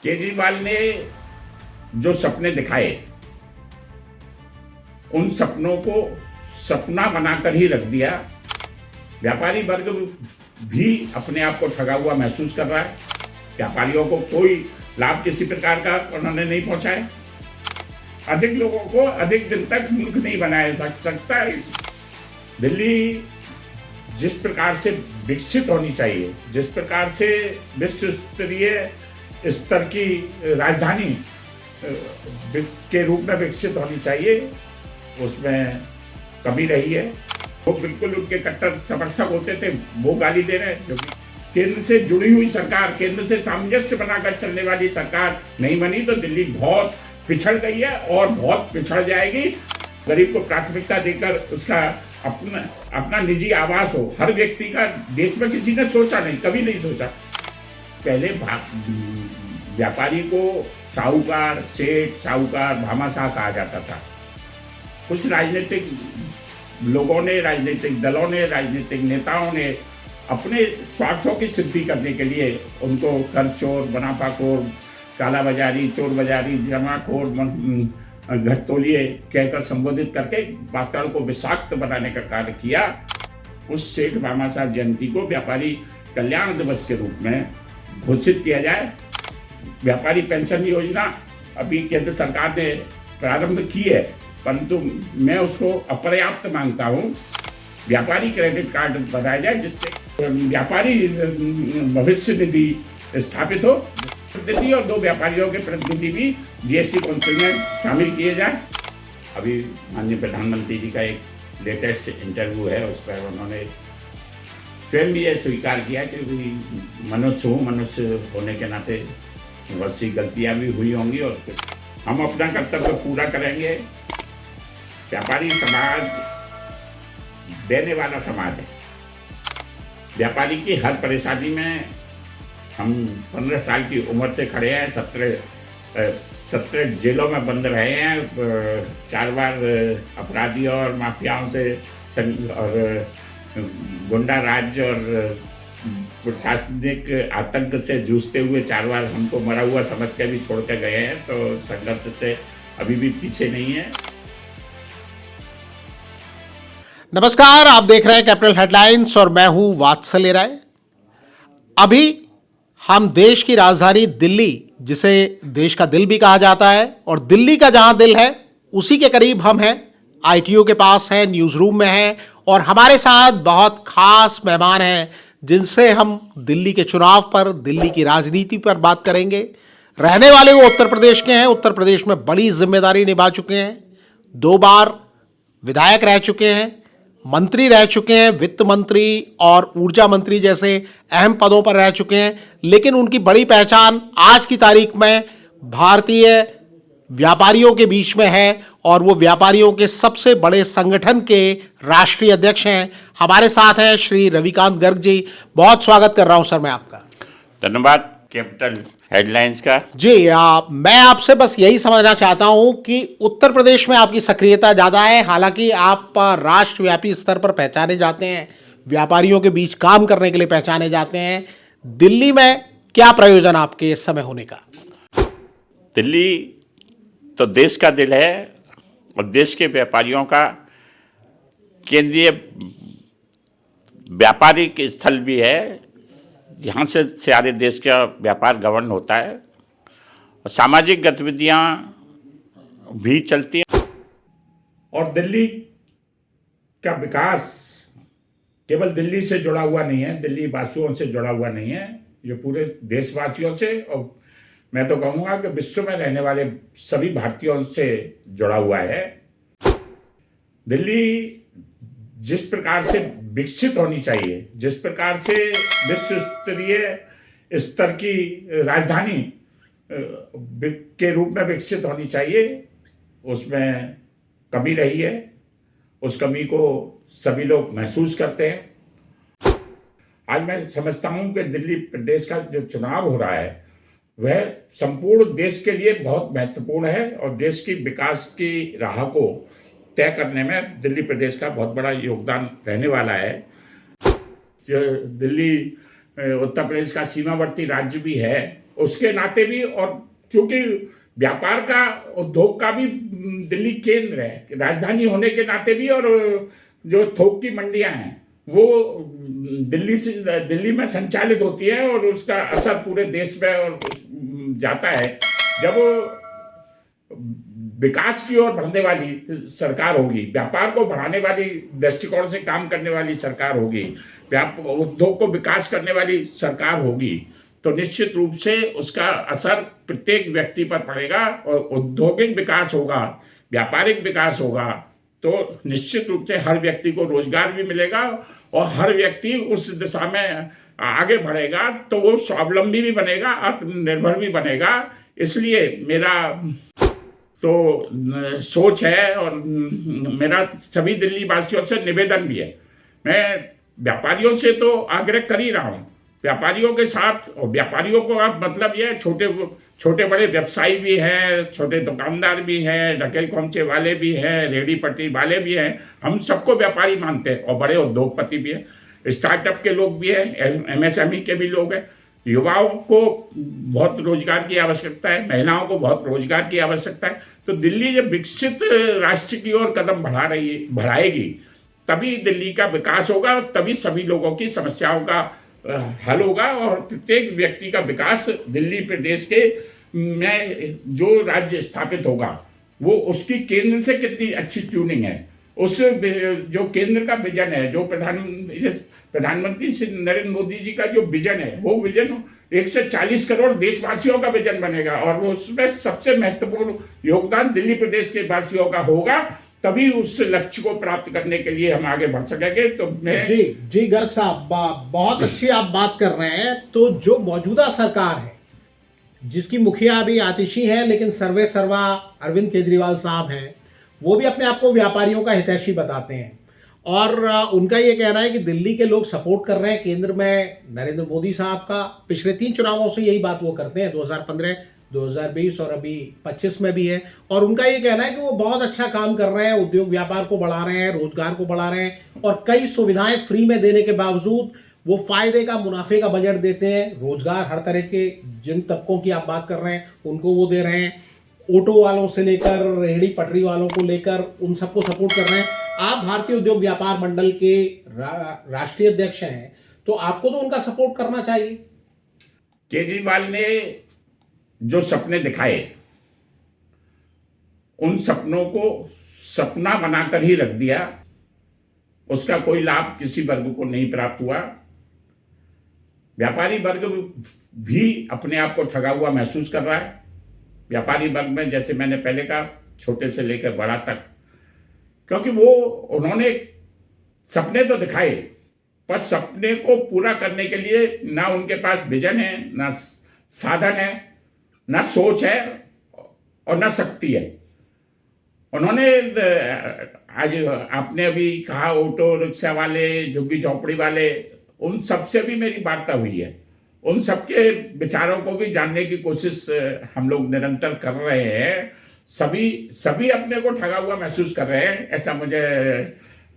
केजरीवाल ने जो सपने दिखाए उन सपनों को सपना बनाकर ही रख दिया। व्यापारी वर्ग भी अपने आप को ठगा हुआ महसूस कर रहा है। व्यापारियों को कोई लाभ किसी प्रकार का उन्होंने नहीं पहुंचाए। अधिक लोगों को अधिक दिन तक मुल्क नहीं बनाया जा सकता। दिल्ली जिस प्रकार से विकसित होनी चाहिए, जिस प्रकार से विश्व स्तरीय स्तर की राजधानी के रूप में विकसित होनी चाहिए, उसमें कमी रही है। वो बिल्कुल उनके कट्टर समर्थक होते थे, वो गाली दे रहे हैं। जो केंद्र से जुड़ी हुई सरकार, केंद्र से सामंजस्य बनाकर चलने वाली सरकार नहीं बनी तो दिल्ली बहुत पिछड़ गई है और बहुत पिछड़ जाएगी। गरीब को प्राथमिकता देकर उसका अपना निजी आवास हो, हर व्यक्ति का। देश में किसी ने सोचा नहीं, कभी नहीं सोचा। पहले व्यापारी को साहूकार, सेठ, साहूकार, भामाशाह कहा जाता था। कुछ राजनीतिक लोगों ने, राजनीतिक दलों ने, राजनीतिक नेताओं ने अपने स्वार्थों की सिद्धि करने के लिए उनको कर चोर, मुनाफाखोर, काला बाजारी, चोर बाजारी, जमाखोर, घटतोलिए कहकर संबोधित करके वातावरण को विषाक्त बनाने का कार्य किया। उस सेठ भामाशाह जयंती को व्यापारी कल्याण दिवस के रूप में घोषित किया जाए। व्यापारी पेंशन योजना अभी केंद्र सरकार ने प्रारंभ की है, परंतु मैं उसको अपर्याप्त मानता हूँ। व्यापारी क्रेडिट कार्ड बनाया जाए जिससे व्यापारी भविष्य निधि स्थापित हो। प्रतिनिधि और 2 व्यापारियों के प्रतिनिधि भी जीएसटी काउंसिल में शामिल किए जाए। अभी माननीय प्रधानमंत्री जी का एक लेटेस्ट इंटरव्यू है, उस पर उन्होंने स्वयं भी यह स्वीकार किया कि मनुष्य हूँ, मनुष्य होने के नाते बहुत सी गलतियाँ भी हुई होंगी और हम अपना कर्तव्य पूरा करेंगे। व्यापारी समाज देने वाला समाज है। व्यापारी की हर परेशानी में हम 15 साल की उम्र से खड़े हैं। 17 जेलों में बंद रहे हैं। 4 बार अपराधियों और माफियाओं से और गुंडा राज और प्रशासनिक आतंक से जूझते हुए 4 बार हमको मरा हुआ समझ के भी छोड़ के गए हैं, तो संघर्ष से अभी भी पीछे नहीं है। नमस्कार, आप देख रहे हैं कैपिटल हेडलाइंस और मैं हूं वात्सल्य राय। अभी हम देश की राजधानी दिल्ली, जिसे देश का दिल भी कहा जाता है, और दिल्ली का जहां दिल है उसी के करीब हम हैं। आईटीओ के पास हैं, न्यूज़ रूम में हैं और हमारे साथ बहुत खास मेहमान हैं जिनसे हम दिल्ली के चुनाव पर, दिल्ली की राजनीति पर बात करेंगे। रहने वाले वो उत्तर प्रदेश के हैं, उत्तर प्रदेश में बड़ी जिम्मेदारी निभा चुके हैं, 2 बार विधायक रह चुके हैं, मंत्री रह चुके हैं, वित्त मंत्री और ऊर्जा मंत्री जैसे अहम पदों पर रह चुके हैं। लेकिन उनकी बड़ी पहचान आज की तारीख में भारतीय व्यापारियों के बीच में है और वो व्यापारियों के सबसे बड़े संगठन के राष्ट्रीय अध्यक्ष हैं। हमारे साथ हैं श्री रविकांत गर्ग जी। बहुत स्वागत कर रहा हूं सर मैं आपका। धन्यवाद कैपिटल हेडलाइंस का। जी, मैं आपसे बस यही समझना चाहता हूं कि उत्तर प्रदेश में आपकी सक्रियता ज़्यादा है, हालांकि आप राष्ट्रव्यापी स्तर पर पहचाने जाते हैं, व्यापारियों के बीच काम करने के लिए पहचाने जाते हैं। दिल्ली में क्या प्रयोजन आपके इस समय होने का? दिल्ली तो देश का दिल है और देश के व्यापारियों का केंद्रीय व्यापारिक स्थल भी है। यहाँ से सारे देश का व्यापार गवर्न होता है और सामाजिक गतिविधियाँ भी चलती हैं। और दिल्ली का विकास केवल दिल्ली से जुड़ा हुआ नहीं है, दिल्ली वासियों से जुड़ा हुआ नहीं है, ये पूरे देशवासियों से और मैं तो कहूँगा कि विश्व में रहने वाले सभी भारतीयों से जुड़ा हुआ है। दिल्ली जिस प्रकार से विकसित होनी चाहिए, जिस प्रकार से विश्व स्तरीय स्तर की राजधानी के रूप में विकसित होनी चाहिए, उसमें कमी रही है। उस कमी को सभी लोग महसूस करते हैं। आज मैं समझता हूं कि दिल्ली प्रदेश का जो चुनाव हो रहा है वह संपूर्ण देश के लिए बहुत महत्वपूर्ण है और देश की विकास की राह को तय करने में दिल्ली प्रदेश का बहुत बड़ा योगदान रहने वाला है। दिल्ली उत्तर प्रदेश का सीमावर्ती राज्य भी है उसके नाते भी, और चूंकि व्यापार का, उद्योग का भी दिल्ली केंद्र है, राजधानी होने के नाते भी, और जो थोक की मंडियां हैं वो दिल्ली में संचालित होती है, और उसका असर पूरे देश में और जाता है। जब विकास की ओर बढ़ने वाली सरकार होगी, व्यापार को बढ़ाने वाली दृष्टिकोण से काम करने वाली सरकार होगी, उद्योग को विकास करने वाली सरकार होगी, तो निश्चित रूप से उसका असर प्रत्येक व्यक्ति पर पड़ेगा, और औद्योगिक विकास होगा, व्यापारिक विकास होगा, तो निश्चित रूप से हर व्यक्ति को रोजगार भी मिलेगा, और हर व्यक्ति उस दिशा में आगे बढ़ेगा, तो वो स्वावलंबी भी बनेगा, आत्मनिर्भर भी बनेगा। इसलिए मेरा तो सोच है, और मेरा सभी दिल्ली वासियों से निवेदन भी है। मैं व्यापारियों से तो आग्रह कर ही रहा हूँ, व्यापारियों के साथ, और व्यापारियों को आप मतलब ये छोटे बड़े व्यवसायी भी हैं, छोटे दुकानदार भी हैं, ढकेल खोमचे वाले भी हैं, रेहड़ी पटरी वाले भी हैं, हम सबको व्यापारी मानते हैं, और बड़े उद्योगपति भी हैं, स्टार्टअप के लोग भी हैं, एमएसएमई के भी लोग हैं। युवाओं को बहुत रोजगार की आवश्यकता है, महिलाओं को बहुत रोजगार की आवश्यकता है। तो दिल्ली जब विकसित राष्ट्र की ओर कदम बढ़ाएगी, तभी दिल्ली का विकास होगा, तभी सभी लोगों की समस्याओं का हल होगा, और प्रत्येक व्यक्ति का विकास दिल्ली प्रदेश के में जो राज्य स्थापित होगा, वो उसकी केंद्र से कितनी अच्छी ट्यूनिंग है, उस जो केंद्र का विजन है, जो प्रधानमंत्री श्री नरेंद्र मोदी जी का जो विजन है, वो विजन 140 करोड़ देशवासियों का विजन बनेगा, और वो उसमें सबसे महत्वपूर्ण योगदान दिल्ली प्रदेश के वासियों का होगा, तभी उस लक्ष्य को प्राप्त करने के लिए हम आगे बढ़ सकेंगे। तो मैं जी गर्ग साहब, बहुत अच्छी आप बात कर रहे हैं। तो जो मौजूदा सरकार है, जिसकी मुखिया अभी आतिशी है, लेकिन सर्वे सर्वा अरविंद केजरीवाल साहब हैं, वो भी अपने आप को व्यापारियों का हितैषी बताते हैं, और उनका ये कहना है कि दिल्ली के लोग सपोर्ट कर रहे हैं केंद्र में नरेंद्र मोदी साहब का। पिछले 3 चुनावों से यही बात वो करते हैं, 2015, 2020 और अभी 25 में भी है, और उनका ये कहना है कि वो बहुत अच्छा काम कर रहे हैं, उद्योग व्यापार को बढ़ा रहे हैं, रोजगार को बढ़ा रहे हैं, और कई सुविधाएं फ्री में देने के बावजूद वो फायदे का, मुनाफे का बजट देते हैं। रोजगार हर तरह के जिन तबकों की आप बात कर रहे हैं उनको वो दे रहे हैं, ऑटो वालों से लेकर रेहड़ी पटरी वालों को लेकर उन सबको सपोर्ट कर रहे हैं। आप भारतीय उद्योग व्यापार मंडल के राष्ट्रीय अध्यक्ष हैं, तो आपको तो उनका सपोर्ट करना चाहिए। केजरीवाल ने जो सपने दिखाए, उन सपनों को सपना बनाकर ही रख दिया, उसका कोई लाभ किसी वर्ग को नहीं प्राप्त हुआ। व्यापारी वर्ग भी अपने आप को ठगा हुआ महसूस कर रहा है। व्यापारी वर्ग में, जैसे मैंने पहले कहा, छोटे से लेकर बड़ा तक, क्योंकि उन्होंने सपने तो दिखाए, पर सपने को पूरा करने के लिए ना उनके पास विजन है, ना साधन है, ना सोच है, और ना शक्ति है। उन्होंने, आज आपने अभी कहा, ऑटो रिक्शा वाले, झुग्गी झोंपड़ी वाले, उन सबसे भी मेरी वार्ता हुई है, उन सबके विचारों को भी जानने की कोशिश हम लोग निरंतर कर रहे हैं। सभी अपने को ठगा हुआ महसूस कर रहे हैं, ऐसा मुझे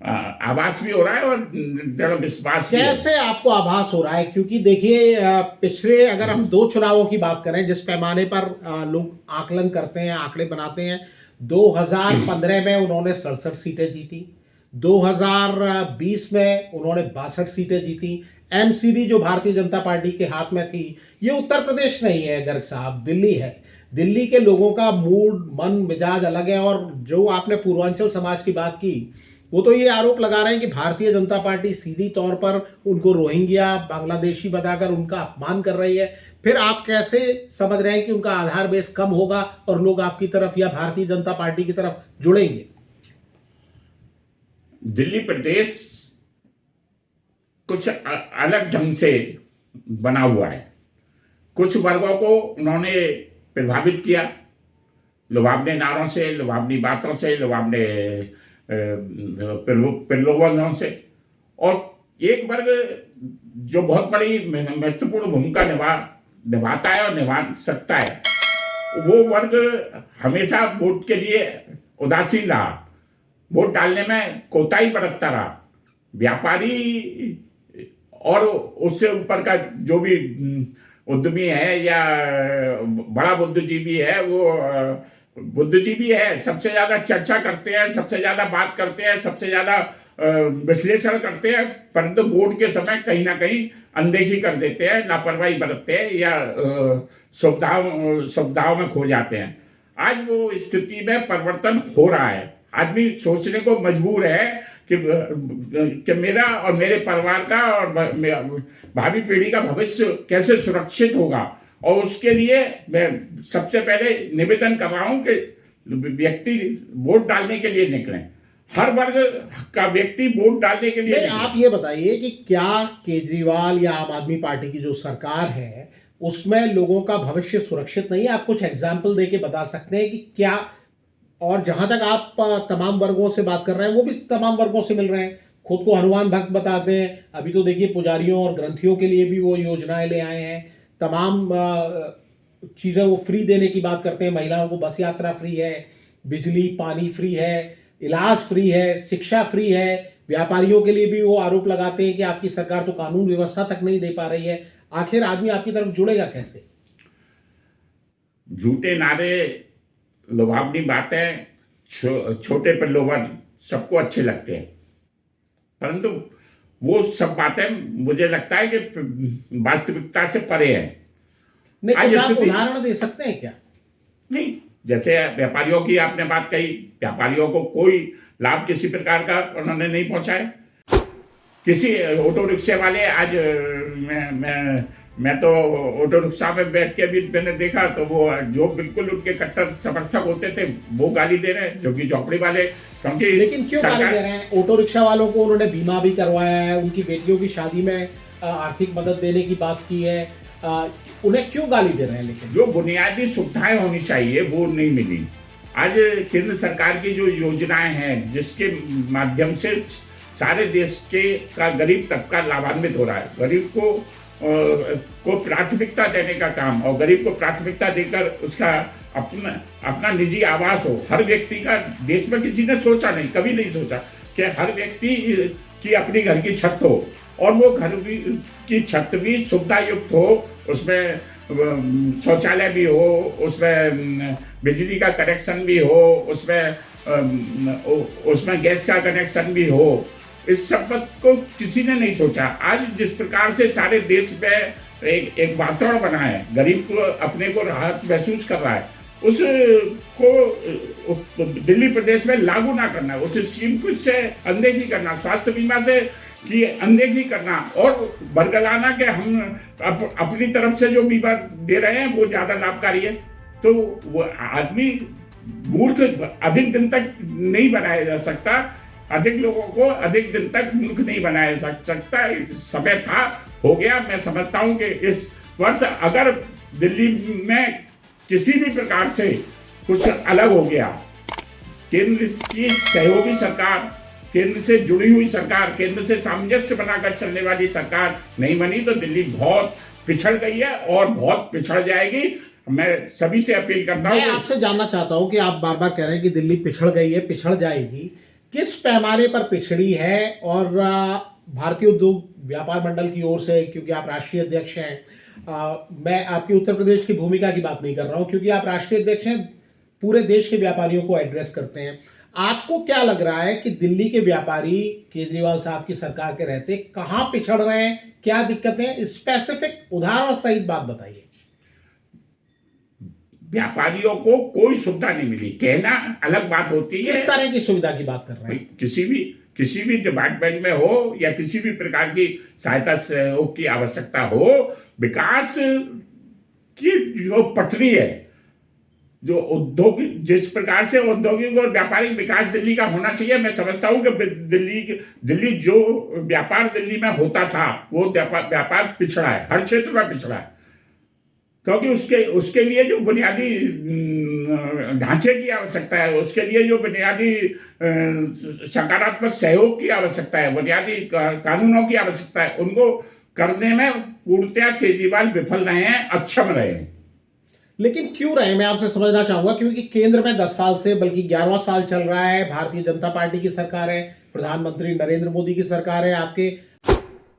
आभास भी हो रहा है, और दृढ़ विश्वास भी है। कैसे आपको आभास हो रहा है? क्योंकि देखिए, पिछले अगर हम 2 चुनावों की बात करें, जिस पैमाने पर लोग आकलन करते हैं, आंकड़े बनाते हैं, 2015 में उन्होंने 67 सीटें जीती, 2020 में उन्होंने 62 सीटें जीती। एमसीडी जो भारतीय जनता पार्टी के हाथ में थी, ये उत्तर प्रदेश नहीं है गर्ग साहब, दिल्ली है। दिल्ली के लोगों का मूड, मन, मिजाज अलग है। और जो आपने पूर्वांचल समाज की बात की, वो तो ये आरोप लगा रहे हैं कि भारतीय जनता पार्टी सीधी तौर पर उनको रोहिंग्या, बांग्लादेशी बताकर उनका अपमान कर रही है। फिर आप कैसे समझ रहे हैं कि उनका आधार बेस कम होगा और लोग आपकी तरफ या भारतीय जनता पार्टी की तरफ जुड़ेंगे? दिल्ली प्रदेश कुछ अलग ढंग से बना हुआ है। कुछ वर्गों को उन्होंने प्रभावित किया, लुभावने नारों से, लुभावनी बातों से, लुभावने प्रलोभनों से। और एक वर्ग जो बहुत बड़ी महत्वपूर्ण भूमिका निभाता है और निभा सकता है, वो वर्ग हमेशा वोट के लिए उदासीन रहा, वोट डालने में कोताही बरतता रहा। व्यापारी और उससे ऊपर का जो भी उद्यमी है या बड़ा बुद्धिजीवी है, वो बुद्धिजीवी है, सबसे ज्यादा चर्चा करते हैं, सबसे ज्यादा बात करते हैं, सबसे ज्यादा विश्लेषण करते हैं, परंतु वोट के समय कहीं ना कहीं अनदेखी कर देते हैं, लापरवाही बरतते हैं या सुविधाओं में खो जाते हैं। आज वो स्थिति में परिवर्तन हो रहा है। आदमी सोचने को मजबूर है कि मेरा और मेरे परिवार का और भावी पीढ़ी का भविष्य कैसे सुरक्षित होगा, और उसके लिए मैं सबसे पहले निवेदन कर रहा हूं कि व्यक्ति वोट डालने के लिए निकलें। हर वर्ग का व्यक्ति वोट डालने के लिए नहीं, आप ये बताइए कि क्या केजरीवाल या आम आदमी पार्टी की जो सरकार है उसमें लोगों का भविष्य सुरक्षित नहीं है? आप कुछ एग्जाम्पल देके बता सकते हैं कि क्या? और जहां तक आप तमाम वर्गों से बात कर रहे हैं, वो भी तमाम वर्गों से मिल रहे हैं, खुद को हनुमान भक्त बताते हैं। अभी तो देखिए पुजारियों और ग्रंथियों के लिए भी वो योजनाएं ले आए हैं, तमाम चीज़ें वो फ्री देने की बात करते हैं। महिलाओं को बस यात्रा फ्री है, बिजली पानी फ्री है, इलाज फ्री है, शिक्षा फ्री है। व्यापारियों के लिए भी वो आरोप लगाते हैं कि आपकी सरकार तो कानून व्यवस्था तक नहीं दे पा रही है। आखिर आदमी आपकी तरफ जुड़ेगा कैसे? झूठे नारे, लुभावनी बातें, छोटे प्रलोभन सबको अच्छे लगते हैं, परंतु वो सब बातें मुझे लगता है कि वास्तविकता से परे है। नहीं, कुछ आप उदाहरण दे सकते हैं क्या? नहीं, जैसे व्यापारियों की आपने बात कही, व्यापारियों को कोई लाभ किसी प्रकार का उन्होंने नहीं पहुंचाया। किसी ऑटो रिक्शे वाले आज मैं तो ऑटो रिक्शा में बैठ के भी मैंने देखा, तो वो जो बिल्कुल उनके कट्टर समर्थक होते थे वो गाली दे रहे हैं, जो कि झोपड़ी वाले। क्योंकि लेकिन क्यों गाली दे रहे हैं? ऑटो रिक्शा वालों को उन्होंने बीमा भी करवाया है, उनकी बेटियों की शादी में आर्थिक मदद देने की बात की है, उन्हें क्यों गाली दे रहे हैं? लेकिन जो बुनियादी सुविधाएं होनी चाहिए वो नहीं मिली। आज केंद्र सरकार की जो योजनाएं हैं, जिसके माध्यम से सारे देश का गरीब तबका लाभान्वित हो रहा है, गरीब को प्राथमिकता देने का काम, और गरीब को प्राथमिकता देकर उसका अपना निजी आवास हो। हर व्यक्ति का, देश में किसी ने सोचा नहीं, कभी नहीं सोचा कि हर व्यक्ति की अपनी घर की छत हो, और वो घर की छत भी सुविधा युक्त हो, उसमें शौचालय भी हो, उसमें बिजली का कनेक्शन भी हो, उसमें गैस का कनेक्शन भी हो। इस सब को किसी ने नहीं सोचा। आज जिस प्रकार से सारे देश में एक वातावरण बना है, गरीब को अपने को राहत महसूस कर रहा है, उसको दिल्ली प्रदेश में लागू ना करना, उसे स्कीम से अनदेखी करना, स्वास्थ्य बीमा से की अनदेखी करना, और बरगलाना कि हम अपनी तरफ से जो बीमा दे रहे हैं वो ज्यादा लाभकारी है। तो वो आदमी मूर्ख अधिक दिन तक नहीं बनाया जा सकता, अधिक लोगों को अधिक दिन तक मूर्ख नहीं बनाया जा सकता। समय था, हो गया। मैं समझता हूं कि इस वर्ष अगर दिल्ली में किसी भी प्रकार से कुछ अलग हो गया, केंद्र की सहयोगी सरकार, केंद्र से जुड़ी हुई सरकार, केंद्र से सामंजस्य बनाकर चलने वाली सरकार नहीं बनी, तो दिल्ली बहुत पिछड़ गई है और बहुत पिछड़ जाएगी। मैं सभी से अपील करता हूँ। मैं आपसे जानना चाहता हूँ कि आप बार बार कह रहे हैं कि दिल्ली पिछड़ गई है, पिछड़ जाएगी, किस पैमाने पर पिछड़ी है? और भारतीय उद्योग व्यापार मंडल की ओर से, क्योंकि आप राष्ट्रीय अध्यक्ष हैं, मैं आपकी उत्तर प्रदेश की भूमिका की बात नहीं कर रहा हूं, क्योंकि आप राष्ट्रीय अध्यक्ष हैं, पूरे देश के व्यापारियों को एड्रेस करते हैं। आपको क्या लग रहा है कि दिल्ली के व्यापारी केजरीवाल साहब की सरकार के रहते कहां पिछड़ रहे हैं? क्या दिक्कतें? स्पेसिफिक उदाहरण सहित बात बताइए। व्यापारियों को कोई सुविधा नहीं मिली, कहना अलग बात होती है। किस तरह की सुविधा की बात कर रहे हैं? किसी भी डिपार्टमेंट में हो या किसी भी प्रकार की सहायता सहयोग की आवश्यकता हो, विकास की जो पटरी है, जो उद्योग, जिस प्रकार से औद्योगिक और व्यापारिक विकास दिल्ली का होना चाहिए, मैं समझता हूं कि दिल्ली जो व्यापार दिल्ली में होता था, वो व्यापार पिछड़ा है, हर क्षेत्र में पिछड़ा है। क्योंकि उसके लिए जो बुनियादी ढांचे की आवश्यकता है, उसके लिए जो बुनियादी सकारात्मक सहयोग की आवश्यकता है, बुनियादी कानूनों की आवश्यकता है, उनको करने में पूर्णतया केजरीवाल विफल रहे हैं, अक्षम रहे हैं। लेकिन क्यों रहे, मैं आपसे समझना चाहूंगा। क्योंकि केंद्र में 10 साल से, बल्कि 11वां साल चल रहा है, भारतीय जनता पार्टी की सरकार है, प्रधानमंत्री नरेंद्र मोदी की सरकार है, आपके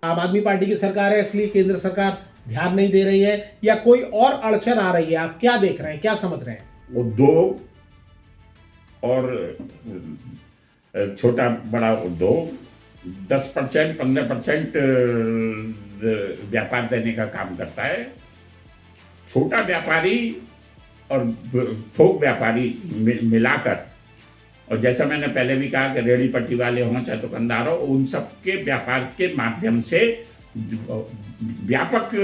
आम आदमी पार्टी की सरकार है, इसलिए केंद्र सरकार ध्यान नहीं दे रही है या कोई और अड़चन आ रही है? आप क्या देख रहे हैं, क्या समझ रहे हैं? उद्योग और छोटा बड़ा उद्योग 10% 15% व्यापार देने का काम करता है। छोटा व्यापारी और थोक व्यापारी मिलाकर, और जैसा मैंने पहले भी कहा कि रेहड़ी पट्टी वाले हों चाहे दुकानदार हो, उन सबके व्यापार के माध्यम से व्यापक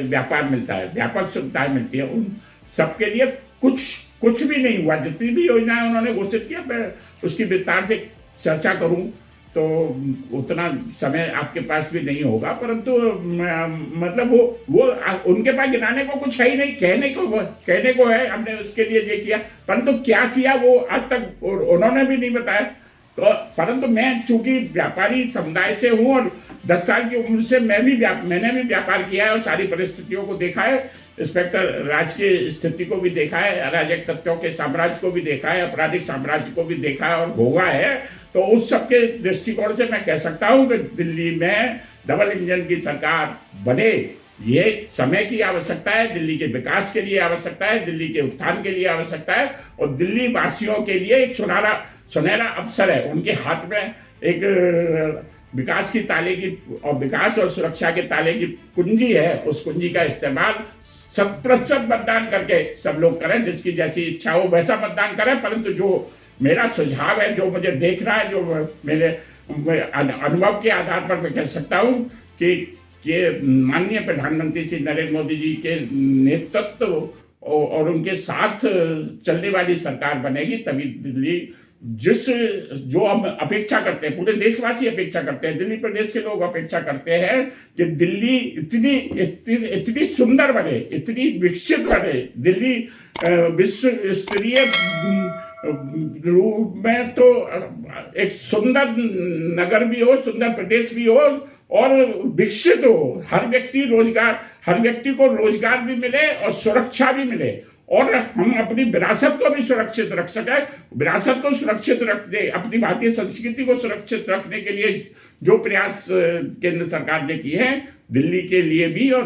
व्यापार मिलता है, व्यापक सुविधाएं मिलती है। उन सबके लिए कुछ भी नहीं हुआ। जितनी भी योजनाएं उन्होंने घोषित किया, मैं उसकी विस्तार से चर्चा करूं तो उतना समय आपके पास भी नहीं होगा, परंतु मतलब वो उनके पास गिनाने को कुछ है ही नहीं। कहने को है हमने उसके लिए ये किया, परंतु क्या किया वो आज तक उन्होंने भी नहीं बताया। तो परंतु मैं चूंकि व्यापारी समुदाय से हूं और 10 साल की उम्र से मैंने भी व्यापार किया है और सारी परिस्थितियों को देखा है। इंस्पेक्टर राज की स्थिति को भी देखा है, अराजक तत्वों के साम्राज्य को भी देखा है, आपराधिक साम्राज्य को भी देखा है और भोगा है। तो उस सबके दृष्टिकोण से मैं कह सकता हूं कि दिल्ली में डबल इंजन की सरकार बने, ये समय की आवश्यकता है, दिल्ली के विकास के लिए आवश्यकता है, दिल्ली के उत्थान के लिए आवश्यकता है और दिल्ली वासियों के लिए एक सुनहरा अवसर है। उनके हाथ में एक विकास की ताले की और विकास और सुरक्षा के ताले की कुंजी है। उस कुंजी का इस्तेमाल 100% मतदान करके सब लोग करें, जिसकी जैसी इच्छा हो वैसा मतदान करें। परंतु जो मेरा सुझाव है, जो मुझे देख रहा है, जो मेरे अनुभव के आधार पर मैं कह सकता हूं कि माननीय प्रधानमंत्री श्री नरेंद्र मोदी जी के नेतृत्व और उनके साथ चलने वाली सरकार बनेगी, तभी दिल्ली जो हम अपेक्षा करते हैं, पूरे देशवासी अपेक्षा करते हैं, दिल्ली प्रदेश के लोग अपेक्षा करते हैं कि दिल्ली इतनी सुंदर बने, इतनी विकसित बने, दिल्ली विश्व स्तरीय रूप में तो एक सुंदर नगर भी हो, सुंदर प्रदेश भी हो और विकसित हो। हर व्यक्ति को रोजगार भी मिले और सुरक्षा भी मिले और हम अपनी विरासत को भी सुरक्षित रख सके। विरासत को सुरक्षित रखने, अपनी भारतीय संस्कृति को सुरक्षित रखने के लिए जो प्रयास केंद्र सरकार ने किए हैं, दिल्ली के लिए भी और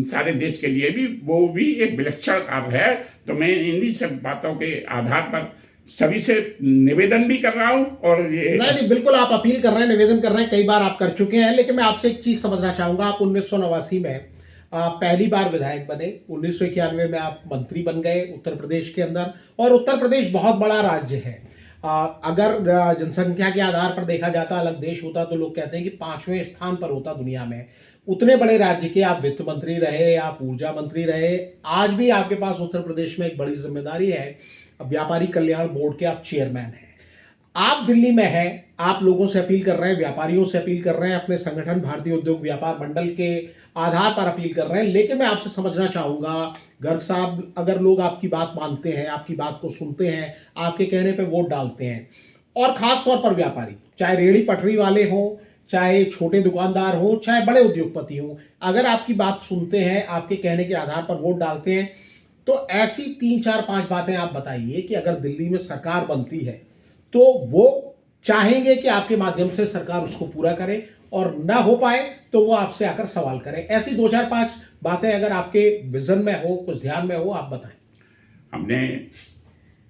सारे देश के लिए भी, वो भी एक विलक्षण कार्य है। तो मैं इन्हीं सब बातों के आधार पर सभी से निवेदन भी कर रहा हूं और ये नहीं, बिल्कुल आप अपील कर रहे हैं, निवेदन कर रहे हैं, कई बार आप कर चुके हैं। लेकिन मैं आपसे एक चीज समझना चाहूंगा। आप 1989 में पहली बार विधायक बने, 1991 में आप मंत्री बन गए उत्तर प्रदेश के अंदर, और उत्तर प्रदेश बहुत बड़ा राज्य है। अगर जनसंख्या के आधार पर देखा जाता, अलग देश होता तो लोग कहते हैं कि 5वें स्थान पर होता दुनिया में। उतने बड़े राज्य के आप वित्त मंत्री रहे, आप ऊर्जा मंत्री रहे, आज भी आपके पास उत्तर प्रदेश में एक बड़ी जिम्मेदारी है। व्यापारी कल्याण बोर्ड के आप चेयरमैन हैं। आप दिल्ली में हैं, आप लोगों से अपील कर रहे हैं, व्यापारियों से अपील कर रहे हैं, अपने संगठन भारतीय उद्योग व्यापार मंडल के आधार पर अपील कर रहे हैं। लेकिन मैं आपसे समझना चाहूंगा, गर्ग साहब, अगर लोग आपकी बात मानते हैं, आपकी बात को सुनते हैं, आपके कहने पे वोट डालते हैं, और खास तौर पर व्यापारी, चाहे रेहड़ी पटरी वाले हों, चाहे छोटे दुकानदार हों, चाहे बड़े उद्योगपति हों, अगर आपकी बात सुनते हैं, आपके कहने के आधार पर वोट डालते हैं, तो ऐसी 3 4 5 बातें आप बताइए कि अगर दिल्ली में सरकार बनती है तो वो चाहेंगे कि आपके माध्यम से सरकार उसको पूरा करे, और ना हो पाए तो वो आपसे आकर सवाल करें। ऐसी 2 4 5 बातें अगर आपके विजन में हो, कुछ ध्यान में हो, आप बताएं। हमने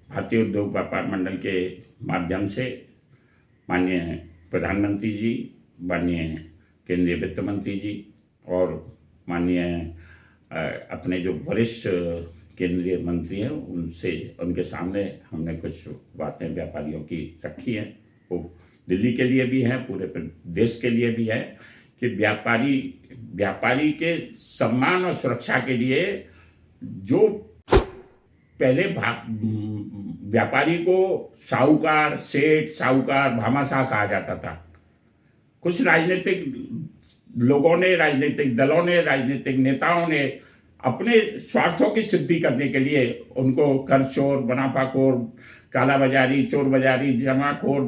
भारतीय उद्योग व्यापार मंडल के माध्यम से माननीय प्रधानमंत्री जी, माननीय केंद्रीय वित्त मंत्री जी और माननीय अपने जो वरिष्ठ केंद्रीय मंत्री हैं, उनके सामने हमने कुछ बातें व्यापारियों की रखी हैं। वो दिल्ली के लिए भी हैं, पूरे देश के लिए भी है कि व्यापारी के सम्मान और सुरक्षा के लिए जो पहले व्यापारी को साहूकार, सेठ, साहूकार, भामाशाह कहा जाता था। कुछ राजनीतिक लोगों ने, राजनीतिक दलों ने, राजनीतिक नेताओं ने अपने स्वार्थों की सिद्धि करने के लिए उनको कर चोर, मुनाफाखोर, काला बाजारी, चोर बाजारी, जमाखोर,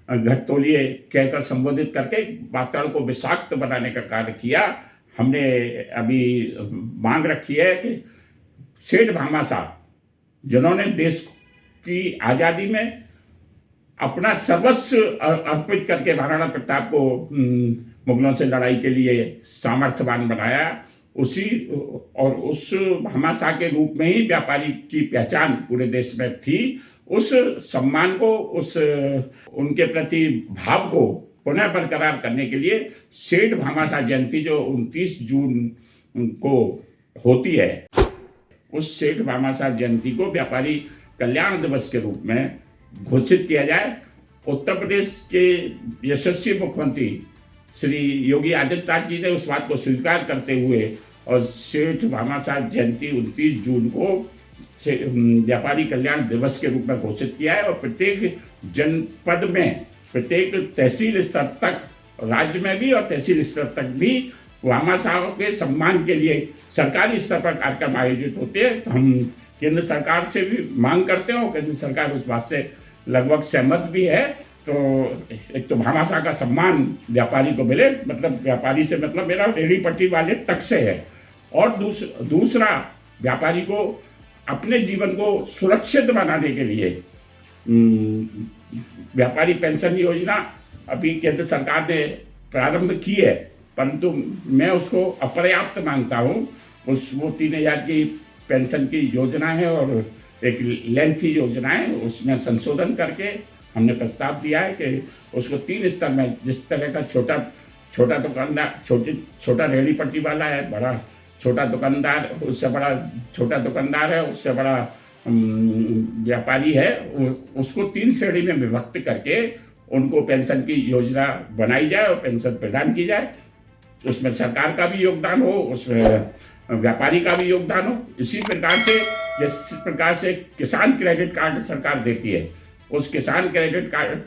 घटतोलिए कहकर संबोधित करके वातावरण को विषाक्त बनाने का कार्य किया। हमने अभी मांग रखी है कि सेठ भामाशाह, जिन्होंने देश की आज़ादी में अपना सर्वस्व अर्पित करके महाराणा प्रताप को मुगलों से लड़ाई के लिए सामर्थ्यवान बनाया, उस भामाशाह के रूप में ही व्यापारी की पहचान पूरे देश में थी। उस सम्मान को, उनके प्रति भाव को पुनः बरकरार करने के लिए सेठ भामाशाह जयंती जो 29 जून को होती है, उस सेठ भामाशाह जयंती को व्यापारी कल्याण दिवस के रूप में घोषित किया जाए। उत्तर प्रदेश के यशस्वी मुख्यमंत्री श्री योगी आदित्यनाथ जी ने उस बात को स्वीकार करते हुए और सेठ भामाशाह जयंती 29 जून को व्यापारी कल्याण दिवस के रूप में घोषित किया है। और प्रत्येक जनपद में, प्रत्येक तहसील स्तर तक, राज्य में भी और तहसील स्तर तक भी भामाशाह के सम्मान के लिए सरकारी स्तर पर कार्यक्रम आयोजित होते हैं। तो हम केंद्र सरकार से भी मांग करते हैं और केंद्र सरकार उस बात से लगभग सहमत भी है। तो एक तो भामाशाह का सम्मान व्यापारी को मिले, मतलब व्यापारी से मतलब मेरा रेहड़ी पटरी वाले तक से है। और दूसरा व्यापारी को अपने जीवन को सुरक्षित बनाने के लिए व्यापारी पेंशन योजना अभी केंद्र सरकार ने प्रारंभ की है, परंतु मैं उसको अपर्याप्त मानता हूँ। वो 3000 की पेंशन की योजना है और एक लेंथी योजना है, उसमें संशोधन करके हमने प्रस्ताव दिया है कि उसको 3 स्तर में, जिस तरह का छोटा दुकानदार, छोटा रेहड़ी पट्टी वाला है, बड़ा छोटा दुकानदार, उससे बड़ा छोटा दुकानदार है, उससे बड़ा व्यापारी है, उसको 3 श्रेणी में विभक्त करके उनको पेंशन की योजना बनाई जाए और पेंशन प्रदान की जाए। उसमें सरकार का भी योगदान हो, उसमें व्यापारी का भी योगदान हो। इसी प्रकार से जिस प्रकार से किसान क्रेडिट कार्ड सरकार देती है, उस किसान क्रेडिट कार्ड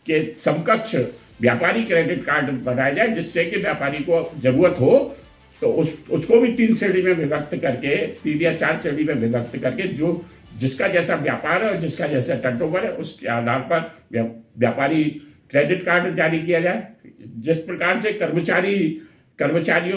के समकक्ष व्यापारी क्रेडिट कार्ड बनाया जाए, जिससे कि व्यापारी को जरूरत हो तो उसको भी 3 श्रेणी में विभक्त करके, 3 या 4 श्रेणी में विभक्त करके, जो जिसका जैसा व्यापार है और जिसका जैसा टर्नओवर है, उसके आधार पर व्यापारी क्रेडिट कार्ड जारी किया जाए। जिस प्रकार से कर्मचारियों की कर्मचारी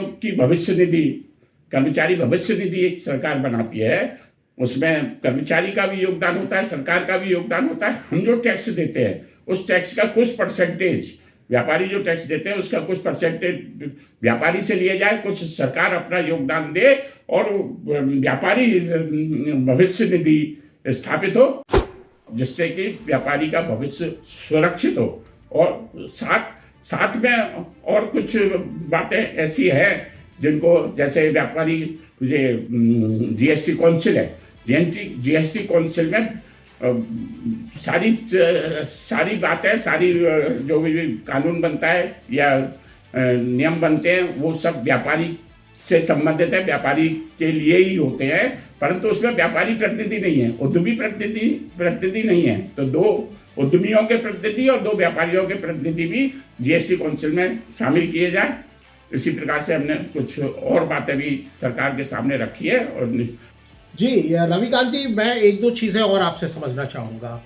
भविष्य निधि एक सरकार बनाती है, उसमें कर्मचारी का भी योगदान होता है, सरकार का भी योगदान होता है। हम जो टैक्स देते हैं उस टैक्स का कुछ परसेंटेज, व्यापारी जो टैक्स देते हैं उसका कुछ परसेंटेज व्यापारी से लिया जाए, कुछ सरकार अपना योगदान दे और व्यापारी भविष्य निधि स्थापित हो, जिससे कि व्यापारी का भविष्य सुरक्षित हो। और साथ में और कुछ बातें ऐसी हैं जिनको, जैसे व्यापारी जीएसटी काउंसिल है, जीएसटी काउंसिल में सारी बातें, सारी जो भी कानून बनता है या नियम बनते हैं, वो सब व्यापारी से संबंधित है, व्यापारी के लिए ही होते हैं, परंतु उसमें व्यापारी प्रतिनिधि नहीं है, उद्यमी प्रतिनिधि नहीं है। तो 2 उद्यमियों के प्रतिनिधि और 2 व्यापारियों के प्रतिनिधि भी जीएसटी काउंसिल में शामिल किए जाए। इसी प्रकार से हमने कुछ और बातें भी सरकार के सामने रखी है। और जी रविकांत जी, मैं 1-2 चीज़ें और आपसे समझना चाहूँगा,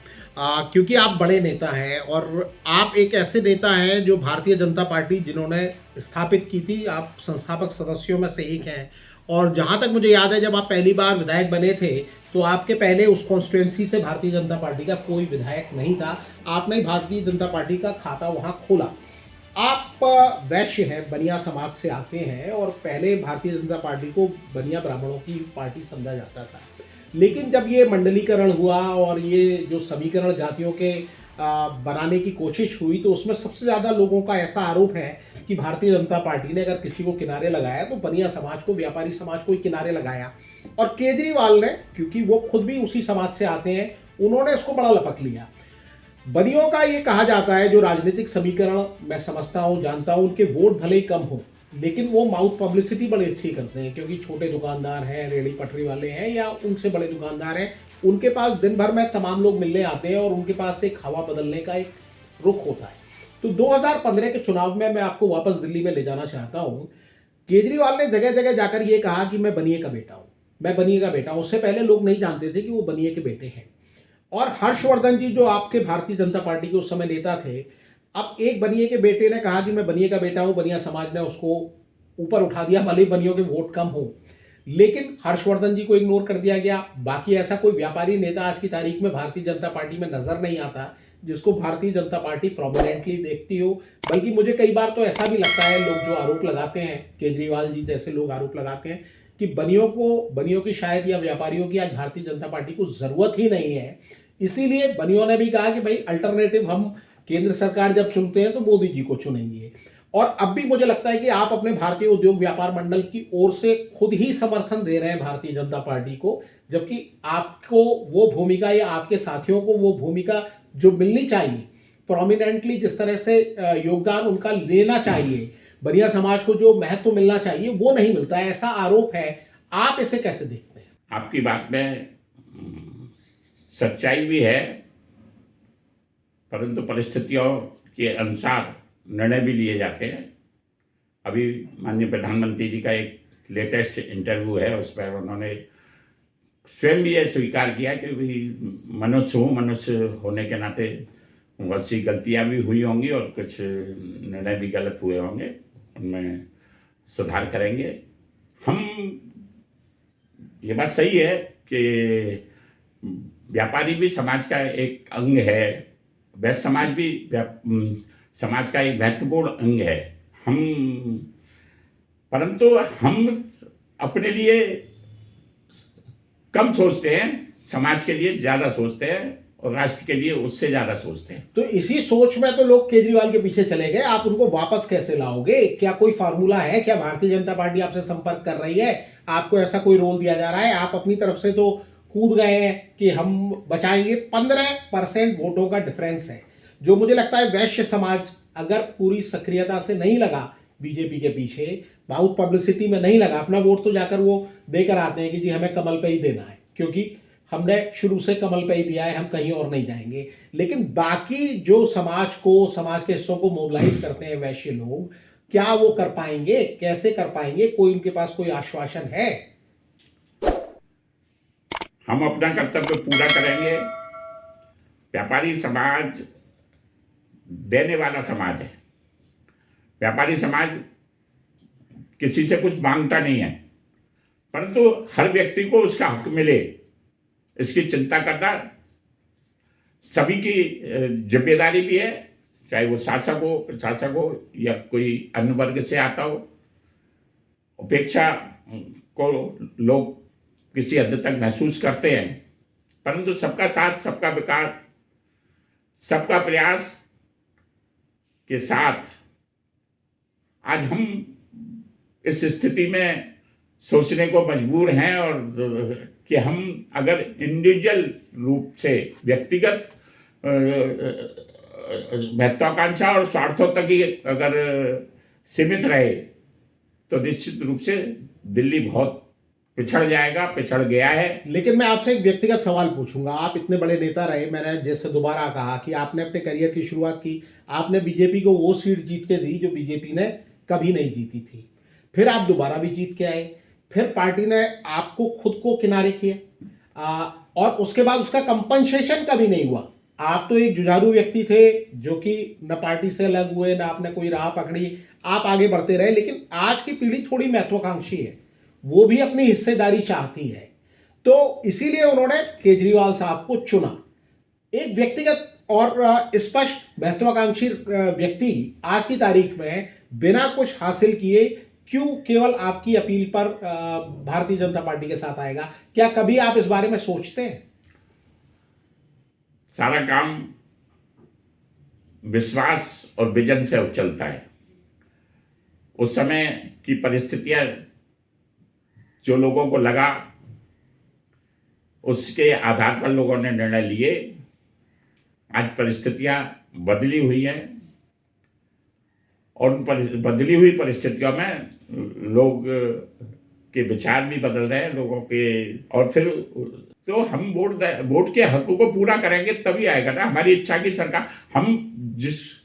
क्योंकि आप बड़े नेता हैं और आप एक ऐसे नेता हैं जो भारतीय जनता पार्टी जिन्होंने स्थापित की थी, आप संस्थापक सदस्यों में से एक हैं। और जहाँ तक मुझे याद है, जब आप पहली बार विधायक बने थे तो आपके पहले उस कॉन्स्टिट्यूएंसी से भारतीय जनता पार्टी का कोई विधायक नहीं था, आपने भारतीय जनता पार्टी का खाता वहाँ खोला। आप वैश्य हैं, बनिया समाज से आते हैं और पहले भारतीय जनता पार्टी को बनिया ब्राह्मणों की पार्टी समझा जाता था। लेकिन जब ये मंडलीकरण हुआ और ये जो समीकरण जातियों के बनाने की कोशिश हुई, तो उसमें सबसे ज़्यादा लोगों का ऐसा आरोप है कि भारतीय जनता पार्टी ने अगर किसी को किनारे लगाया तो बनिया समाज को, व्यापारी समाज को ही किनारे लगाया। और केजरीवाल ने, क्योंकि वो खुद भी उसी समाज से आते हैं, उन्होंने इसको बड़ा लपक लिया। बनियों का ये कहा जाता है, जो राजनीतिक समीकरण मैं समझता हूँ, जानता हूँ, उनके वोट भले ही कम हो, लेकिन वो माउथ पब्लिसिटी बड़ी अच्छी करते हैं, क्योंकि छोटे दुकानदार हैं, रेहड़ी पटरी वाले हैं या उनसे बड़े दुकानदार हैं, उनके पास दिन भर में तमाम लोग मिलने आते हैं और उनके पास एक हवा बदलने का एक रुख होता है। तो 2015 के चुनाव में मैं आपको वापस दिल्ली में ले जाना चाहता हूँ। केजरीवाल ने जगह जगह जाकर ये कहा कि मैं बनिए का बेटा हूँ, मैं बनिए का बेटा हूँ। उससे पहले लोग नहीं जानते थे कि वो बनिए के बेटे हैं। और हर्षवर्धन जी, जो आपके भारतीय जनता पार्टी के उस समय नेता थे, अब एक बनिए के बेटे ने कहा कि मैं बनिए का बेटा हूँ, बनिया समाज ने उसको ऊपर उठा दिया, भले ही बनियों के वोट कम हो, लेकिन हर्षवर्धन जी को इग्नोर कर दिया गया। बाकी ऐसा कोई व्यापारी नेता आज की तारीख में भारतीय जनता पार्टी में नजर नहीं आता जिसको भारतीय जनता पार्टी प्रोमिनेंटली देखती हो। बल्कि मुझे कई बार तो ऐसा भी लगता है, लोग जो आरोप लगाते हैं, केजरीवाल जी जैसे लोग आरोप लगाते हैं कि बनियों की शायद या व्यापारियों की आज भारतीय जनता पार्टी को जरूरत ही नहीं है। इसीलिए बनियों ने भी कहा कि भाई अल्टरनेटिव हम केंद्र सरकार जब चुनते हैं तो मोदी जी को चुनेंगे। और अब भी मुझे लगता है कि आप अपने भारतीय उद्योग व्यापार मंडल की ओर से खुद ही समर्थन दे रहे हैं भारतीय जनता पार्टी को, जबकि आपको वो भूमिका या आपके साथियों को वो भूमिका जो मिलनी चाहिए, प्रोमिनेंटली जिस तरह से योगदान उनका लेना चाहिए, बनिया समाज को जो महत्व मिलना चाहिए वो नहीं मिलता है, ऐसा आरोप है। आप इसे कैसे देखते हैं? आपकी बात में सच्चाई भी है, परंतु परिस्थितियों के अनुसार निर्णय भी लिए जाते हैं। अभी माननीय प्रधानमंत्री जी का एक लेटेस्ट इंटरव्यू है, उस पर उन्होंने स्वयं भी यह स्वीकार किया कि भाई मनुष्य हूँ, मनुष्य होने के नाते बहुत सी गलतियाँ भी हुई होंगी और कुछ निर्णय भी गलत हुए होंगे, उनमें सुधार करेंगे हम। ये बात सही है कि व्यापारी भी समाज का एक अंग है, वैश्य समाज भी समाज का एक महत्वपूर्ण अंग है। परंतु हम अपने लिए कम सोचते हैं, समाज के लिए ज्यादा सोचते हैं और राष्ट्र के लिए उससे ज्यादा सोचते हैं। तो इसी सोच में तो लोग केजरीवाल के पीछे चले गए। आप उनको वापस कैसे लाओगे? क्या कोई फार्मूला है? क्या भारतीय जनता पार्टी आपसे संपर्क कर रही है? आपको ऐसा कोई रोल दिया जा रहा है? आप अपनी तरफ से तो कूद गए हैं कि हम बचाएंगे। 15% वोटों का डिफरेंस है, जो मुझे लगता है वैश्य समाज अगर पूरी सक्रियता से नहीं लगा बीजेपी के पीछे, बहुत पब्लिसिटी में नहीं लगा, अपना वोट तो जाकर वो देकर आते हैं कि जी हमें कमल पे ही देना है, क्योंकि हमने शुरू से कमल पे ही दिया है, हम कहीं और नहीं जाएंगे। लेकिन बाकी जो समाज के हिस्सों को मोबिलाइज करते हैं वैश्य लोग, क्या वो कर पाएंगे? कैसे कर पाएंगे? कोई उनके पास कोई आश्वासन है? हम अपना कर्तव्य पूरा करेंगे। व्यापारी समाज देने वाला समाज है। व्यापारी समाज किसी से कुछ मांगता नहीं है, परंतु हर व्यक्ति को उसका हक मिले, इसकी चिंता करना सभी की जिम्मेदारी भी है, चाहे वो शासक हो, प्रशासक हो या कोई अन्य वर्ग से आता हो। उपेक्षा को लोग किसी हद तक महसूस करते हैं, परंतु सबका साथ, सबका विकास, सबका प्रयास के साथ आज हम इस स्थिति में सोचने को मजबूर हैं और कि हम अगर इंडिविजुअल रूप से व्यक्तिगत महत्वाकांक्षा और स्वार्थों तक ही अगर सीमित रहे तो निश्चित रूप से दिल्ली बहुत पिछड़ जाएगा, पिछड़ गया है। लेकिन मैं आपसे एक व्यक्तिगत सवाल पूछूंगा। आप इतने बड़े नेता रहे, मैंने जैसे दोबारा कहा कि आपने अपने करियर की शुरुआत की, आपने बीजेपी को वो सीट जीत के दी जो बीजेपी ने कभी नहीं जीती थी, फिर आप दोबारा भी जीत के आए, फिर पार्टी ने आपको खुद को किनारे किया और उसके बाद उसका कंपनसेशन कभी नहीं हुआ। आप तो एक जुझारू व्यक्ति थे जो कि न पार्टी से अलग हुए, न आपने कोई राह पकड़ी, आप आगे बढ़ते रहे। लेकिन आज की पीढ़ी थोड़ी महत्वाकांक्षी है, वो भी अपनी हिस्सेदारी चाहती है, तो इसीलिए उन्होंने केजरीवाल साहब को चुना। एक व्यक्तिगत और स्पष्ट महत्वाकांक्षी व्यक्ति आज की तारीख में बिना कुछ हासिल किए क्यों केवल आपकी अपील पर भारतीय जनता पार्टी के साथ आएगा? क्या कभी आप इस बारे में सोचते हैं? सारा काम विश्वास और विजन से चलता है। उस समय की परिस्थितियां जो लोगों को लगा, उसके आधार पर लोगों ने निर्णय लिए। आज परिस्थितियां बदली हुई हैं और बदली हुई परिस्थितियों में लोग के विचार भी बदल रहे हैं लोगों के, और फिर तो हम वोट के हक को पूरा करेंगे तभी आएगा ना हमारी इच्छा की सरकार। हम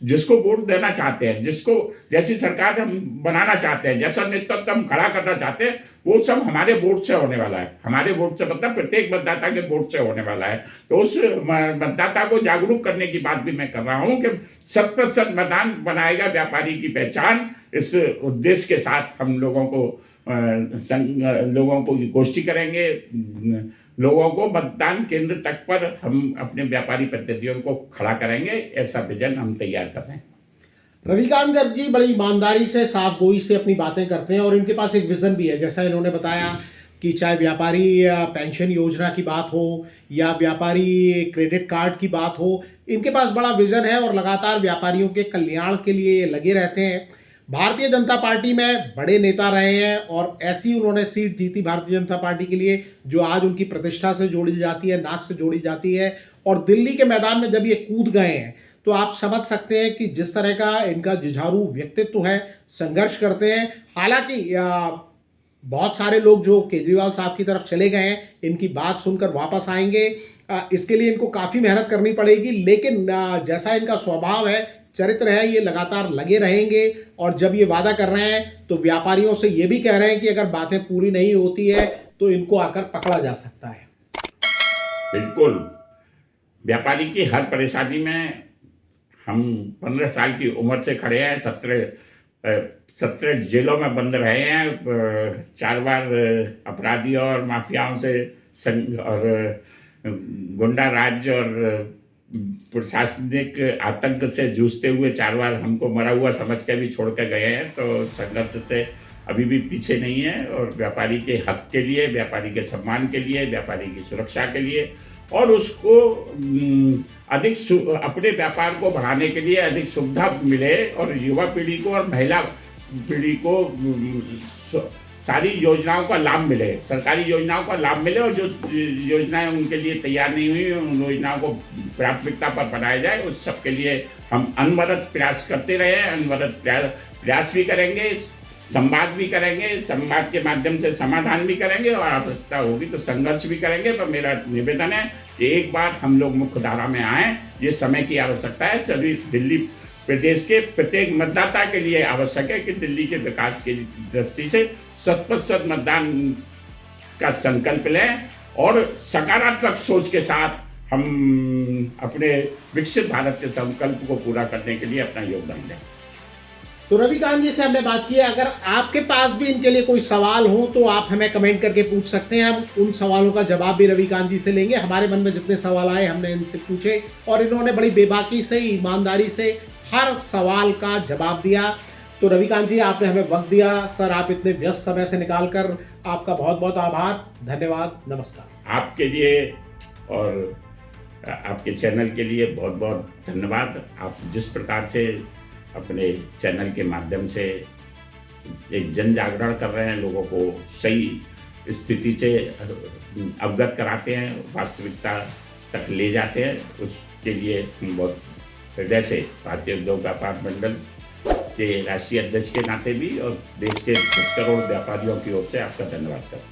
जिसको वोट देना चाहते हैं, जिसको जैसी सरकार हम बनाना चाहते हैं, जैसा नेतृत्व हम खड़ा करना चाहते हैं, वो सब हमारे वोट से होने वाला है। हमारे वोट से मतलब प्रत्येक मतदाता के वोट से होने वाला है। तो उस मतदाता को जागरूक करने की बात भी मैं कर रहा हूँ कि 100% मतदान बनाएगा व्यापारी की पहचान। इस उद्देश्य के साथ हम लोगों को गोष्ठी करेंगे, लोगों को मतदान केंद्र तक पर हम अपने व्यापारी प्रतिनिधियों को खड़ा करेंगे, ऐसा विजन हम तैयार कर रहे हैं। रविकांत गर्ग जी बड़ी ईमानदारी से साफ गोई से अपनी बातें करते हैं और इनके पास एक विजन भी है, जैसा इन्होंने बताया कि चाहे व्यापारी पेंशन योजना की बात हो या व्यापारी क्रेडिट कार्ड की बात हो, इनके पास बड़ा विजन है और लगातार व्यापारियों के कल्याण के लिए लगे रहते हैं। भारतीय जनता पार्टी में बड़े नेता रहे हैं और ऐसी उन्होंने सीट जीती भारतीय जनता पार्टी के लिए जो आज उनकी प्रतिष्ठा से जोड़ी जाती है, नाक से जोड़ी जाती है। और दिल्ली के मैदान में जब ये कूद गए हैं तो आप समझ सकते हैं कि जिस तरह का इनका जुझारू व्यक्तित्व है, संघर्ष करते हैं। हालांकि बहुत सारे लोग जो केजरीवाल साहब की तरफ चले गए हैं, इनकी बात सुनकर वापस आएंगे, इसके लिए इनको काफ़ी मेहनत करनी पड़ेगी, लेकिन जैसा इनका स्वभाव है, चरित्र है, ये लगातार लगे रहेंगे। और जब ये वादा कर रहे हैं तो व्यापारियों से ये भी कह रहे हैं कि अगर बातें पूरी नहीं होती है तो इनको आकर पकड़ा जा सकता है। बिल्कुल, व्यापारी की हर परेशानी में हम 15 साल की उम्र से खड़े हैं, 17 जेलों में बंद रहे हैं, 4 बार अपराधियों और माफियाओं से और गुंडा राज और प्रशासनिक आतंक से जूझते हुए 4 बार हमको मरा हुआ समझ के भी छोड़ कर गए हैं। तो संघर्ष से अभी भी पीछे नहीं है और व्यापारी के हक के लिए, व्यापारी के सम्मान के लिए, व्यापारी की सुरक्षा के लिए और उसको अधिक अपने व्यापार को बढ़ाने के लिए अधिक सुविधा मिले और युवा पीढ़ी को और महिला पीढ़ी को सारी योजनाओं का लाभ मिले, सरकारी योजनाओं का लाभ मिले और जो योजनाएं उनके लिए तैयार नहीं हुई उन योजनाओं को प्राथमिकता पर बनाया जाए। उस सब के लिए हम अनवरत प्रयास करते रहे, अनवरत प्रयास भी करेंगे, संवाद भी करेंगे, संवाद के माध्यम से समाधान भी करेंगे और आवश्यकता होगी तो संघर्ष भी करेंगे। पर मेरा निवेदन है कि एक बार हम लोग मुख्य धारा में आए, ये समय की आवश्यकता है। सभी दिल्ली प्रदेश के प्रत्येक मतदाता के लिए आवश्यक है कि दिल्ली के विकास की दृष्टि से 100% मतदान का संकल्प लें और सकारात्मक सोच के साथ हम अपने विकसित भारत के संकल्प को पूरा करने के लिए अपना योगदान दें। तो रविकांत जी से हमने बात की। अगर आपके पास भी इनके लिए कोई सवाल हो तो आप हमें कमेंट करके पूछ सकते हैं, हम उन सवालों का जवाब भी रविकांत जी से लेंगे। हमारे मन में जितने सवाल आए हमने इनसे पूछे और इन्होंने बड़ी बेबाकी से, ईमानदारी से हर सवाल का जवाब दिया। तो रविकांत जी, आपने हमें वक्त दिया सर, आप इतने व्यस्त समय से निकालकर, आपका बहुत बहुत आभार, धन्यवाद, नमस्कार। आपके लिए और आपके चैनल के लिए बहुत बहुत धन्यवाद। आप जिस प्रकार से अपने चैनल के माध्यम से एक जन जागरण कर रहे हैं, लोगों को सही स्थिति से अवगत कराते हैं, वास्तविकता तक ले जाते हैं, उसके लिए हम बहुत हृदय से भारतीय उद्योग व्यापार मंडल के राष्ट्रीय अध्यक्ष के नाते भी और देश के 10 करोड़ व्यापारियों की ओर से आपका धन्यवाद करता हूँ।